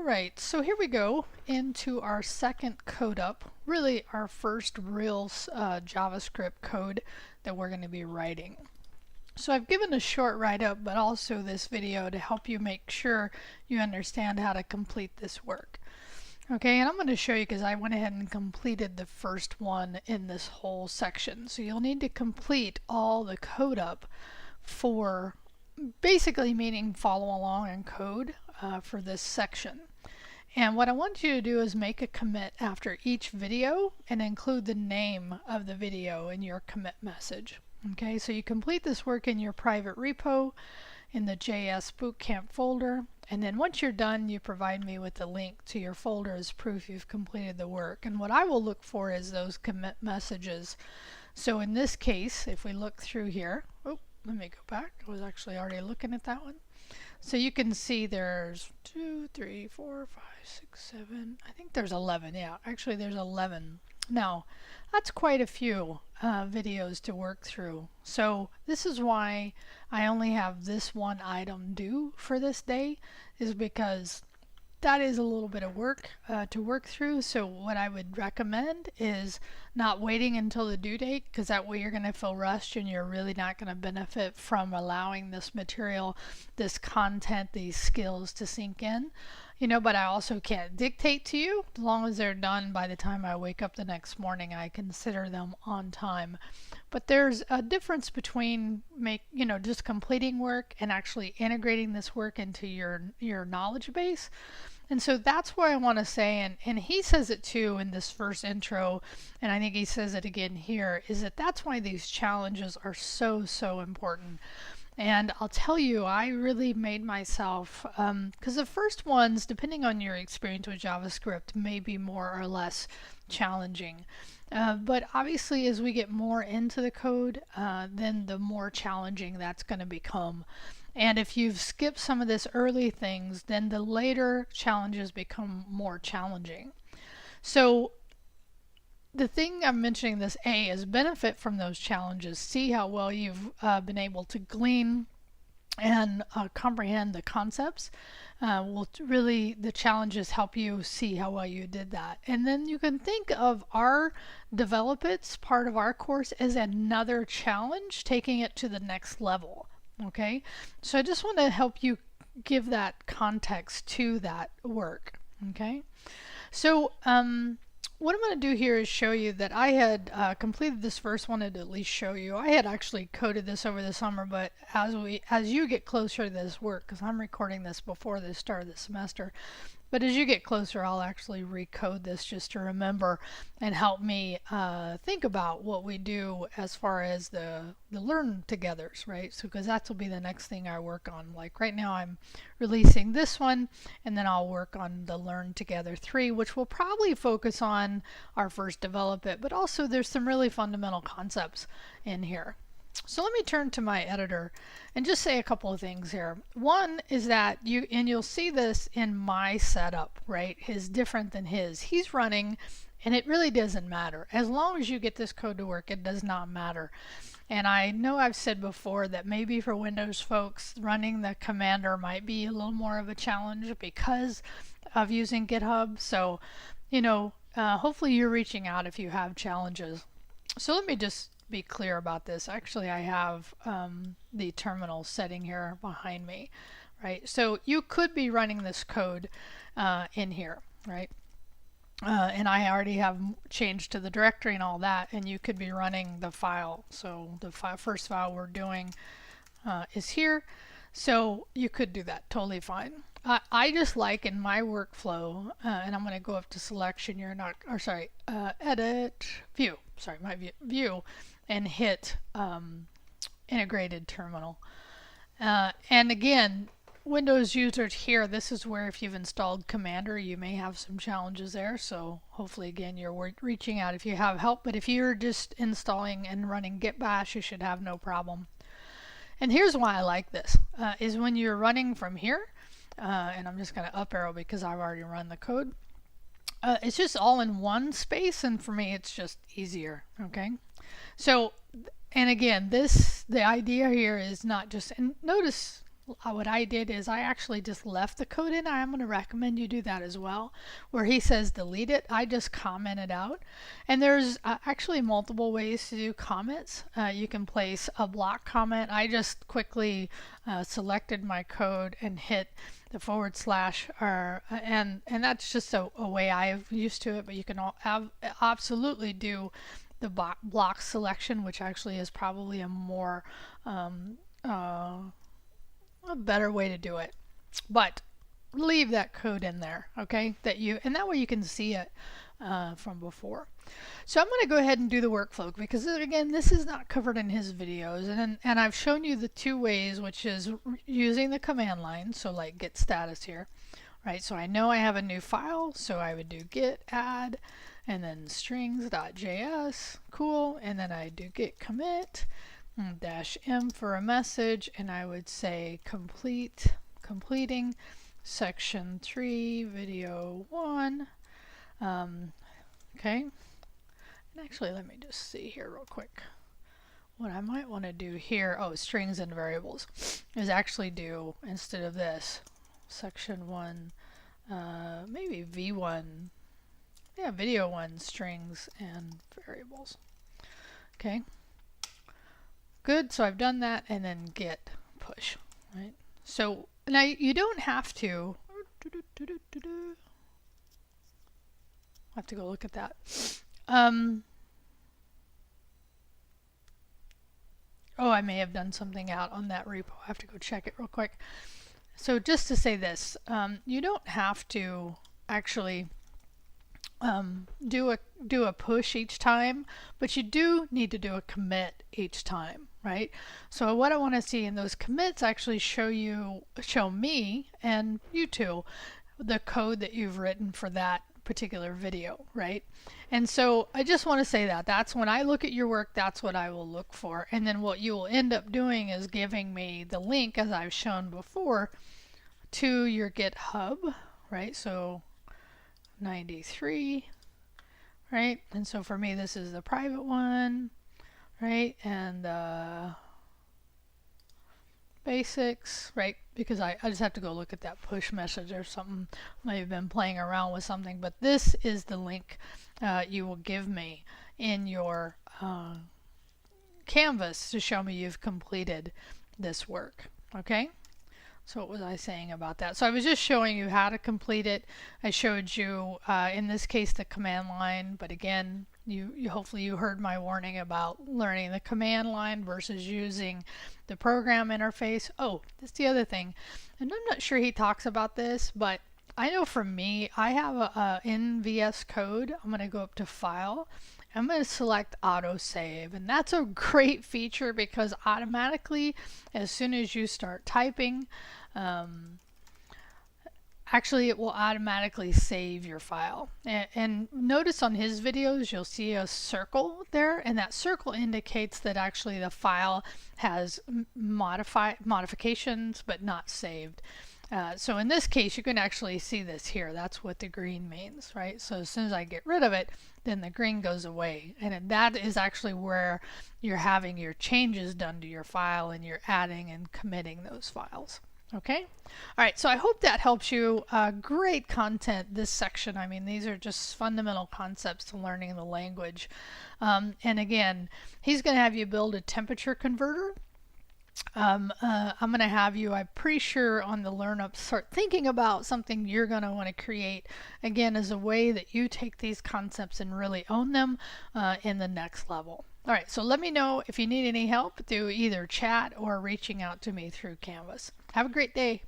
Alright, so here we go into our second codeUp, really our first real JavaScript code that we're going to be writing. So I've given a short write-up, but also this video to help you make sure you understand how to complete this work. Okay, and I'm going to show you because I went ahead and completed the first one in this whole section. So you'll need to complete all the codeUp for basically meaning follow along in code for this section. And what I want you to do is make a commit after each video and include the name of the video in your commit message. Okay, so you complete this work in your private repo in the JS Bootcamp folder, and then once you're done you provide me with the link to your folder as proof you've completed the work. And what I will look for is those commit messages. So in this case, if we look through here, let me go back. I was actually already looking at that one. So you can see there's 2, 3, 4, 5, 6, 7. I think there's 11. Yeah, actually there's 11. Now, that's quite a few videos to work through. So this is why I only have this one item due for this day, is because that is a little bit of work to work through. So what I would recommend is not waiting until the due date, because that way you're going to feel rushed and you're really not going to benefit from allowing this material, this content, these skills to sink in. You know, but I also can't dictate to you. As long as they're done by the time I wake up the next morning, I consider them on time. But there's a difference between just completing work and actually integrating this work into your knowledge base. And so that's why I want to say, and he says it too in this first intro, and I think he says it again here, is that that's why these challenges are so important. And I'll tell you, I really made myself, because the first ones, depending on your experience with JavaScript, may be more or less challenging. But obviously as we get more into the code, then the more challenging that's going to become. And if you've skipped some of this early things, then the later challenges become more challenging. So the thing I'm mentioning this A is benefit from those challenges. See how well you've been able to glean and comprehend the concepts. The challenges help you see how well you did that. And then you can think of our Develop It's part of our course as another challenge, taking it to the next level. Okay, so I just want to help you give that context to that work. Okay, so what I'm going to do here is show you that I had completed this first one, to at least show you. I had actually coded this over the summer, but as you get closer to this work, because I'm recording this before the start of the semester, but as you get closer, I'll actually recode this just to remember and help me think about what we do as far as the learn togethers, right? So because that will be the next thing I work on. Like right now I'm releasing this one, and then I'll work on the Learn Together 3, which will probably focus on our first Develop It, but also there's some really fundamental concepts in here. So let me turn to my editor and just say a couple of things here. One is that you'll see this in my setup, right? Is different than his. He's running, and it really doesn't matter. As long as you get this code to work, it does not matter. And I know I've said before that maybe for Windows folks, running the Commander might be a little more of a challenge because of using GitHub. So, hopefully you're reaching out if you have challenges. So let me just be clear about this. Actually, I have the terminal setting here behind me, right? So you could be running this code in here, right? And I already have changed to the directory and all that, and you could be running the file. So the first file we're doing is here. So you could do that totally fine. I just like in my workflow, and I'm going to go up to selection, edit, view, view, and hit integrated terminal. And again, Windows users here, this is where if you've installed Commander, you may have some challenges there. So hopefully again, you're reaching out if you have help. But if you're just installing and running Git Bash, you should have no problem. And here's why I like this, is when you're running from here, and I'm just going to up arrow because I've already run the code. It's just all in one space, and for me it's just easier. Okay, so and again, the idea here is not just, and notice what I did is I actually just left the code in. I'm going to recommend you do that as well. Where he says delete it, I just commented out. And there's actually multiple ways to do comments. You can place a block comment. I just quickly selected my code and hit the / and that's just a way I'm used to it, but you can absolutely do the block selection, which actually is probably a more a better way to do it. But leave that code in there, okay? And that way you can see it from before. So I'm going to go ahead and do the workflow, because again, this is not covered in his videos, and I've shown you the two ways, which is using the command line, so like git status here, right? So I know I have a new file, so I would do git add and then strings.js, cool, and then I do git commit -m for a message, and I would say completing section 3 video 1. Okay, and actually let me just see here real quick. What I might want to do here, strings and variables, is actually do, instead of this, section 1, maybe v1, yeah, video 1, strings and variables. Okay, good, so I've done that, and then git push, right? So now you don't have to, I have to go look at that. I may have done something out on that repo. I have to go check it real quick. So just to say this, you don't have to actually do a push each time, but you do need to do a commit each time, right? So what I want to see in those commits actually show me and you two the code that you've written for that particular video, right? And so I just want to say that's when I look at your work, that's what I will look for. And then what you will end up doing is giving me the link, as I've shown before, to your GitHub, right? So 93, right? And so for me, this is the private one, right? And basics, right? Because I just have to go look at that push message or something. Might have been playing around with something, but this is the link you will give me in your Canvas to show me you've completed this work. Okay? So what was I saying about that? So I was just showing you how to complete it. I showed you, in this case, the command line, but again, hopefully you heard my warning about learning the command line versus using the program interface. Oh, that's the other thing, and I'm not sure he talks about this, but I know for me, I have in VS Code, I'm going to go up to File, I'm going to select autosave, and that's a great feature because automatically, as soon as you start typing, actually it will automatically save your file. And notice on his videos you'll see a circle there, and that circle indicates that actually the file has modifications but not saved. So in this case you can actually see this here. That's what the green means, right? So as soon as I get rid of it, then the green goes away, and that is actually where you're having your changes done to your file and you're adding and committing those files. Okay, all right, so I hope that helps you. Great content, this section. I mean, these are just fundamental concepts to learning the language. And again, he's going to have you build a temperature converter. I'm going to have you, I'm pretty sure on the LearnUp, start thinking about something you're going to want to create, again, as a way that you take these concepts and really own them in the next level. All right, so let me know if you need any help through either chat or reaching out to me through Canvas. Have a great day.